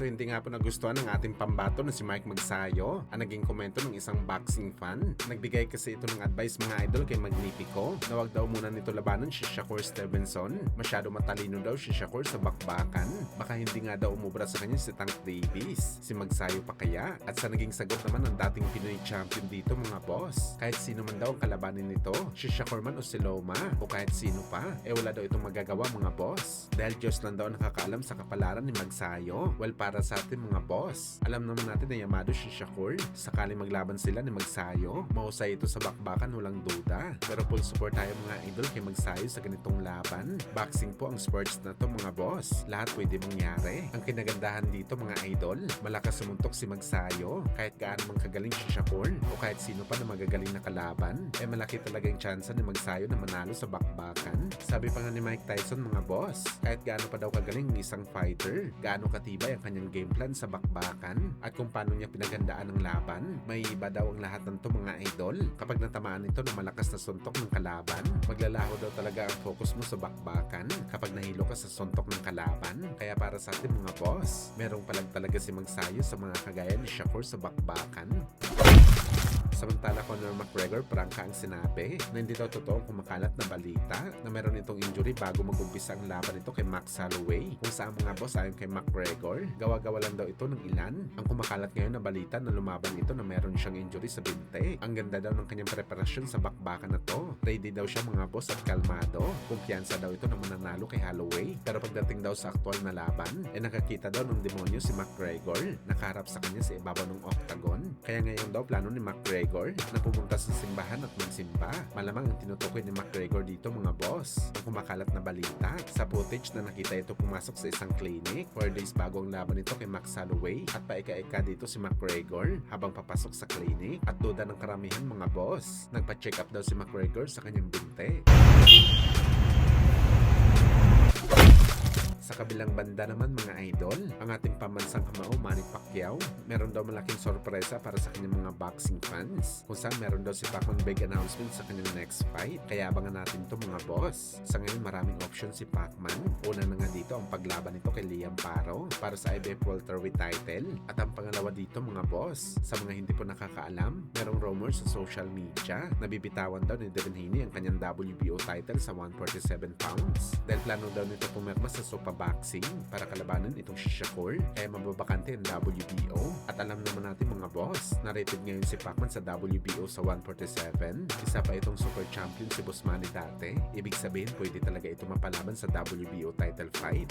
So hindi nga po nagustuhan ng ating pambato na si Mike Magsayo ang naging komento ng isang boxing fan. Nagbigay kasi ito ng advice mga idol kay Magnifico na wag daw muna nito labanan si Shakur Stevenson. Masyado matalino daw si Shakur sa bakbakan. Baka hindi nga daw umubra sa kanya si Tank Davis. Si Magsayo pa kaya? At sa naging sagot naman ng dating Pinoy champion dito mga boss. Kahit sino man daw ang kalabanin nito, si Shakur man o si Loma o kahit sino pa, wala daw itong magagawa mga boss. Dahil Diyos lang daw ang nakakaalam sa kapalaran ni Magsayo. Well, para sa atin mga boss, alam naman natin na yamado si Shakur. Sakali maglaban sila ni Magsayo, mahusay ito sa bakbakan, walang duda. Pero full support tayo mga idol kay Magsayo sa ganitong laban. Boxing po ang sports na to mga boss. Lahat pwede mangyari. Ang kinagandahan dito mga idol, malakas sumuntok si Magsayo. Kahit gaano mang kagaling si Shakur o kahit sino pa na magagaling na kalaban, malaki talaga yung tsansa ni Magsayo na manalo sa bakbakan. Sabi pa nga ni Mike Tyson mga boss, kahit gaano pa daw kagaling ng isang fighter, gaano katibay ang kanyang game plan sa bakbakan at kung paano niya pinaghandaan ang laban, may iba daw ang lahat ng to mga idol. Kapag natamaan ito ng malakas na suntok ng kalaban, maglalaho daw talaga ang focus mo sa bakbakan kapag nahilo ka sa suntok ng kalaban. Kaya para sa atin mga boss, merong palag talaga si Magsayo sa mga kagaya ni Shakur sa bakbakan. Samantala Conor McGregor prangka ang sinabi na hindi daw totoong kumakalat na balita na meron itong injury bago mag-umpisa ang laban nito kay Max Holloway. Kung saan mga boss ayon kay McGregor, gawa-gawa lang daw ito ng ilan. Ang kumakalat ngayon na balita na lumaban ito na meron siyang injury sa binte. Ang ganda daw ng kanyang preparasyon sa bakbakan na to. Ready daw siya mga boss at kalmado. Kumpiyansa daw ito na mananalo kay Holloway. Pero pagdating daw sa aktual na laban, nakakita daw ng demonyo si McGregor. Nakaharap sa kanya sa ibabaw ng octagon. Kaya ngayon daw plano ni McGregor na pumunta sa simbahan at magsimba. Malamang ang tinutukoy ni McGregor dito mga boss, ang kumakalat na balita sa footage na nakita ito pumasok sa isang clinic 4 days bago ang laban nito kay Max Holloway at paika-ika dito si McGregor habang papasok sa clinic at duda ng karamihan mga boss. Nagpa-check up daw si McGregor sa kanyang binte. Sa kabilang banda naman mga idol, ang ating pambansang kamao Manny Pacquiao, meron daw malaking sorpresa para sa kanyang mga boxing fans. Kung saan meron daw si Pacman big announcement sa kanyang next fight. Kaya abangan natin to mga boss. Sa ngayon maraming option si Pacman. Una na nga dito ang paglaban nito kay Liam Paro para sa IBF welterweight title. At ang pangalawa dito mga boss, sa mga hindi po nakakaalam, merong rumors sa social media na bibitawan daw ni Devin Haney ang kanyang WBO title sa 147 pounds. Dahil plano daw nito pumirma sa Sopa Boxing para kalabanan itong si Shakur, kaya mababakante ang WBO. At alam naman natin mga boss, na-rated ngayon si Pacman sa WBO sa 147. Isa pa itong super champion si Boss Manny dati. Ibig sabihin pwede talaga ito mapalaban sa WBO title fight.